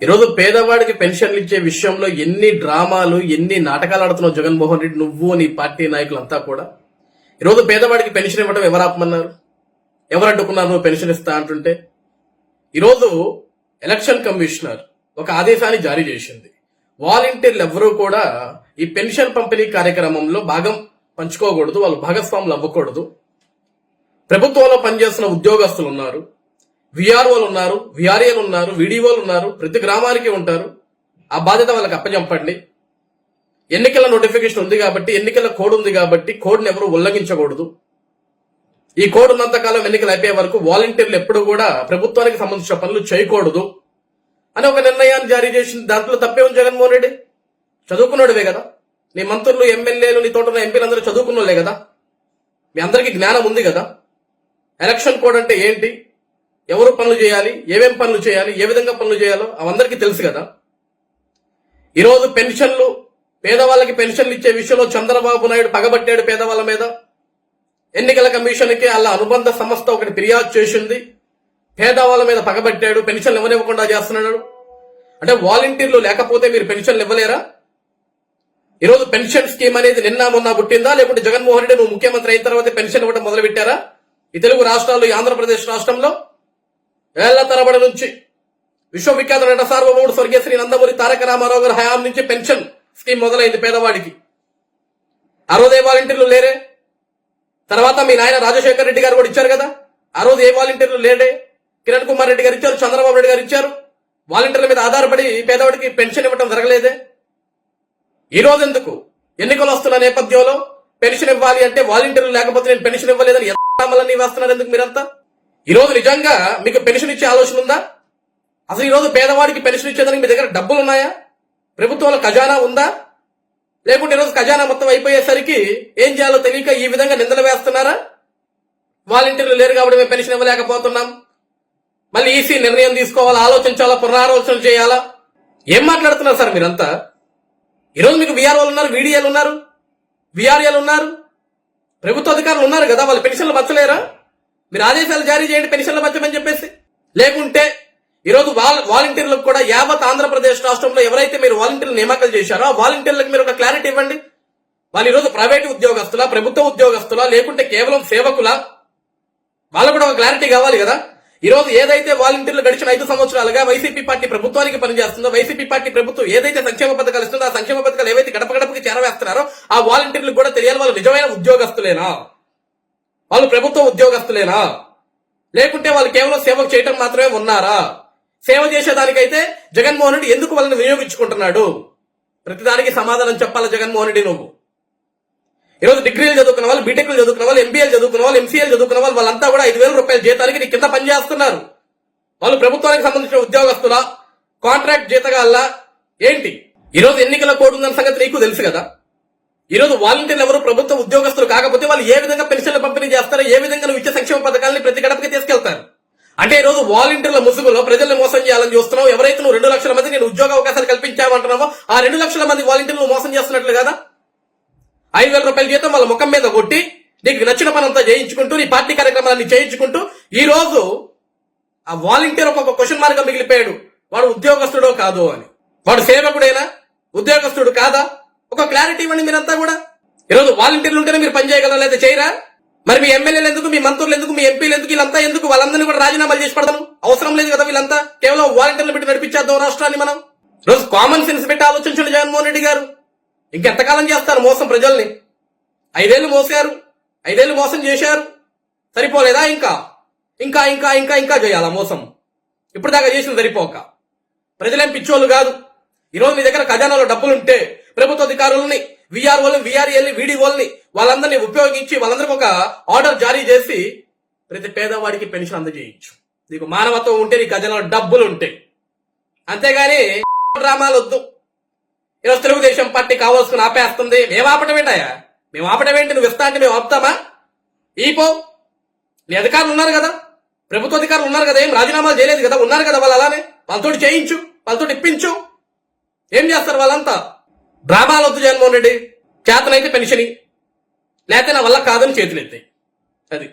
ఈరోజు పేదవాడికి పెన్షన్లు ఇచ్చే విషయంలో ఎన్ని డ్రామాలు ఎన్ని నాటకాలు ఆడుతున్నావు జగన్మోహన్ రెడ్డి, నువ్వు నీ పార్టీ నాయకులంతా కూడా. ఈరోజు పేదవాడికి పెన్షన్ ఇవ్వడం ఎవరు ఆపమన్నారు? ఎవరు అడ్డుకున్నారు నువ్వు పెన్షన్ ఇస్తా అంటుంటే? ఈరోజు ఎలక్షన్ కమిషనర్ ఒక ఆదేశాన్ని జారీ చేసింది. వాలంటీర్లు ఎవరూ కూడా ఈ పెన్షన్ పంపిణీ కార్యక్రమంలో భాగం పంచుకోకూడదు, వాళ్ళు భాగస్వాములు అవ్వకూడదు. ప్రభుత్వంలో పనిచేస్తున్న ఉద్యోగస్తులు ఉన్నారు, విఆర్ఓలు ఉన్నారు, విఆర్ఏలు ఉన్నారు, వీడిఓలు ఉన్నారు, ప్రతి గ్రామానికి ఉంటారు. ఆ బాధ్యత వాళ్ళకి అప్పచెప్పండి. ఎన్నికల నోటిఫికేషన్ ఉంది కాబట్టి, ఎన్నికల కోడ్ ఉంది కాబట్టి కోడ్ని ఎవరు ఉల్లంఘించకూడదు. ఈ కోడ్ ఉన్నంతకాలం ఎన్నికలు అయిపోయే వరకు వాలంటీర్లు ఎప్పుడు కూడా ప్రభుత్వానికి సంబంధించిన పనులు చేయకూడదు అని ఒక నిర్ణయాన్ని జారీ చేసింది. దాంట్లో తప్పే ఉంది జగన్మోహన్ రెడ్డి. చదువుకున్నాడువే కదా, నీ మంత్రులు ఎమ్మెల్యేలు నీ తోట ఉన్న ఎంపీలందరూ చదువుకున్నోళ్లే కదా, మీ అందరికీ జ్ఞానం ఉంది కదా. ఎలక్షన్ కోడ్ అంటే ఏంటి, ఎవరు పనులు చేయాలి, ఏమేం పనులు చేయాలి, ఏ విధంగా పనులు చేయాలో అవందరికీ తెలుసు కదా. ఈరోజు పెన్షన్లు, పేదవాళ్ళకి పెన్షన్లు ఇచ్చే విషయంలో చంద్రబాబు నాయుడు పగబట్టాడు పేదవాళ్ళ మీద. ఎన్నికల కమిషన్కి అలా అనుబంధ సంస్థ ఒకటి ఫిర్యాదు చేసింది, పేదవాళ్ళ మీద పగబట్టాడు, పెన్షన్లు ఇవ్వనివ్వకుండా చేస్తున్నాడు. అంటే వాలంటీర్లు లేకపోతే మీరు పెన్షన్లు ఇవ్వలేరా? ఈరోజు పెన్షన్ స్కీమ్ అనేది నిన్న మొన్న పుట్టిందా, లేకుంటే జగన్మోహన్ రెడ్డి నువ్వు ముఖ్యమంత్రి అయిన తర్వాత పెన్షన్ ఇవ్వడం మొదలు పెట్టారా? ఈ తెలుగు రాష్ట్రాల్లో, ఈ ఆంధ్రప్రదేశ్ రాష్ట్రంలో ఏళ్ల తరబడి నుంచి విశ్వవిఖ్యాత నట సార్వభౌముడు స్వర్గీయ శ్రీ నందమూరి తారక రామారావు గారి హయాం నుంచి పెన్షన్ స్కీమ్ మొదలైంది పేదవాడికి. ఆ రోజు ఏ వాలంటీర్లు లేరే. తర్వాత మీ నాయన రాజశేఖర్ రెడ్డి గారు కూడా ఇచ్చారు కదా, ఆ రోజు ఏ వాలంటీర్లు లేడే. కిరణ్ కుమార్ రెడ్డి గారు ఇచ్చారు, చంద్రబాబు నాయుడు గారు ఇచ్చారు. వాలంటీర్ల మీద ఆధారపడి పేదవాడికి పెన్షన్ ఇవ్వడం జరగలేదే. ఈ రోజు ఎందుకు ఎన్నికలు వస్తున్న నేపథ్యంలో పెన్షన్ ఇవ్వాలి అంటే వాలంటీర్లు లేకపోతే నేను పెన్షన్ ఇవ్వలేదని ఎన్ని వేస్తున్నారు ఎందుకు మీరంతా? ఈ రోజు నిజంగా మీకు పెన్షన్ ఇచ్చే ఆలోచన ఉందా? అసలు ఈ రోజు పేదవాడికి పెన్షన్ ఇచ్చేదానికి మీ దగ్గర డబ్బులు ఉన్నాయా? ప్రభుత్వంలో ఖజానా ఉందా? లేకుంటే ఈరోజు ఖజానా మొత్తం అయిపోయేసరికి ఏం చేయాలో తెలియక ఈ విధంగా నిందలు వేస్తున్నారా? వాలంటీర్లు లేరు కాబట్టి మేము పెన్షన్ ఇవ్వలేకపోతున్నాం, మళ్ళీ ఈసీ నిర్ణయం తీసుకోవాలా, ఆలోచించాలా, పునరాలోచన చేయాలా? ఏం మాట్లాడుతున్నారు సార్ మీరంతా? ఈరోజు మీకు విఆర్ఓలు ఉన్నారు, వీడిఏలు ఉన్నారు, విఆర్ఏలు ఉన్నారు, ప్రభుత్వ అధికారులు ఉన్నారు కదా, వాళ్ళు పెన్షన్లు పంచలేరా? మీరు ఆదేశాలు జారీ చేయండి పెన్షన్లు పంచమని చెప్పేసి. లేకుంటే ఈరోజు వాలంటీర్లకు కూడా యావత్ ఆంధ్రప్రదేశ్ రాష్ట్రంలో ఎవరైతే మీరు వాలంటీర్లు నియామకాలు చేశారో ఆ వాలంటీర్లకు మీరు ఒక క్లారిటీ ఇవ్వండి. వాళ్ళు ఈరోజు ప్రైవేటు ఉద్యోగస్తులా, ప్రభుత్వ ఉద్యోగస్తులా, లేకుంటే కేవలం సేవకులా? వాళ్ళు కూడా ఒక క్లారిటీ కావాలి కదా. ఈరోజు ఏదైతే వాలంటీర్లు గడిచిన 5 సంవత్సరాలుగా వైసీపీ పార్టీ ప్రభుత్వానికి పనిచేస్తుందో, వైసీపీ పార్టీ ప్రభుత్వం ఏదైతే సంక్షేమ పథకాలు ఇస్తుందో ఆ సంక్షేమ పథకాలు ఏవైతే గడప గడపకి చేరవేస్తున్నారో ఆ వాలంటీర్లకు కూడా తెలియాలి వాళ్ళు నిజమైన ఉద్యోగస్తులేనా, వాళ్ళు ప్రభుత్వ ఉద్యోగస్తులేనా, లేకుంటే వాళ్ళు కేవలం సేవ చేయటం మాత్రమే ఉన్నారా? సేవ చేసేదానికైతే జగన్మోహన్ రెడ్డి ఎందుకు వాళ్ళని వినియోగించుకుంటున్నాడు? ప్రతిదానికి సమాధానం చెప్పాలి జగన్మోహన్ రెడ్డి నువ్వు. ఈరోజు డిగ్రీలు చదువుకున్న వాళ్ళు, బీటెక్లు చదువుకున్న వాళ్ళు, ఎంబీఏలు చదువుకున్న వాళ్ళు, ఎంసీఏలు చదువుకున్న వాళ్ళు, వాళ్ళంతా కూడా 5,000 రూపాయల జీతానికి నీ కింద పనిచేస్తున్నారు. వాళ్ళు ప్రభుత్వానికి సంబంధించిన ఉద్యోగస్తులా, కాంట్రాక్ట్ జీతగాళ్ళ ఏంటి? ఈరోజు ఎన్నికల కోడ్ ఉందన్న సంగతి నీకు తెలుసు కదా. ఈరోజు వాలంటీర్లు ఎవరు ప్రభుత్వ ఉద్యోగస్తులు కాకపోతే వాళ్ళు ఏ విధంగా పెన్షన్లు పంపిణీ చేస్తారో, ఏ విధంగా నువ్వు ఇచ్చే సంక్షేమ పథకాలని ప్రతి గడపకి తీసుకెళ్తారు? అంటే ఈరోజు వాలంటీర్ల ముసుగులో ప్రజల్ని మోసం చేయాలని చూస్తున్నావు. ఎవరైతే నువ్వు 2 లక్షల మంది నేను ఉద్యోగ అవకాశాలు కల్పించావంటున్నావో ఆ 2 లక్షల మంది వాలంటీర్లు మోసం చేస్తున్నట్లు కదా. 5,000 రూపాయల జీతం వాళ్ళ ముఖం మీద కొట్టి నీకు నచ్చిన పనంతా చేయించుకుంటూ, నీ పార్టీ కార్యక్రమాలన్నీ చేయించుకుంటూ ఈ రోజు ఆ వాలంటీర్ ఒక క్వశ్చన్ మార్క్ మిగిలిపోయాడు. వాడు ఉద్యోగస్తుడో కాదో అని. వాడు సేవకుడైనా ఉద్యోగస్తుడు కాదా? ఒక క్లారిటీ ఇవ్వండి మీరంతా కూడా. ఈరోజు వాలంటీర్లు ఉంటేనే మీరు పని చేయగలరా, లేదా చేయరా? మరి మీ ఎమ్మెల్యేలు ఎందుకు, మీ మంత్రులు ఎందుకు, మీ ఎంపీలు ఎందుకు, వీళ్ళంతా ఎందుకు? వాళ్ళందరినీ కూడా రాజీనామాలు చేసి పడతాను అవసరం లేదు కదా. వీళ్ళంతా కేవలం వాలంటీర్లు పెట్టి నడిపించేద్దాం రాష్ట్రాన్ని మనం. రోజు కామన్ సెన్స్ పెట్టి ఆలోచించండి జగన్మోహన్ రెడ్డి గారు. ఇంకెంతకాలం చేస్తారు మోసం ప్రజల్ని? 5 ఏళ్లు మోసారు, 5 ఏళ్లు మోసం చేశారు, సరిపోలేదా? ఇంకా ఇంకా ఇంకా ఇంకా ఇంకా చేయాలా మోసం? ఇప్పుడు దాకా చేసిన సరిపోక ప్రజలేం పిచ్చోళ్ళు కాదు. ఈరోజు మీ దగ్గర ఖజానాలో డబ్బులుంటే ప్రభుత్వ అధికారులని, విఆర్ఓలని, విఆర్ఏల్ని, వీడిఓల్ని వాళ్ళందరినీ ఉపయోగించి వాళ్ళందరికీ ఒక ఆర్డర్ జారీ చేసి ప్రతి పేదవాడికి పెన్షన్ అందజేయచ్చు. నీకు మానవత్వం ఉంటే, నీ ఖజానాలో డబ్బులు ఉంటే. అంతేగాని డ్రామాలు వద్దు. ఈరోజు తెలుగుదేశం పార్టీ కావాల్సుకుని ఆపేస్తుంది. మేము ఆపటం ఏంటాయా? మేము ఆపటం ఏంటి? నువ్వు ఇస్తా అంటే మేము ఆపుతామా? ఈపో, నీ అధికారులు ఉన్నారు కదా, ప్రభుత్వ అధికారులు ఉన్నారు కదా, ఏం రాజీనామాలు చేయలేదు కదా, ఉన్నారు కదా వాళ్ళు. అలానే వాళ్ళతోటి చేయించు, వాళ్ళతోటి ఇప్పించు. ఏం చేస్తారు వాళ్ళంతా? డ్రామాలు వద్దు జగన్మోహన్ రెడ్డి. చేతనైతే పెన్షన్, లేకపోతే నా వల్ల కాదని చేతులెత్తాయి. అది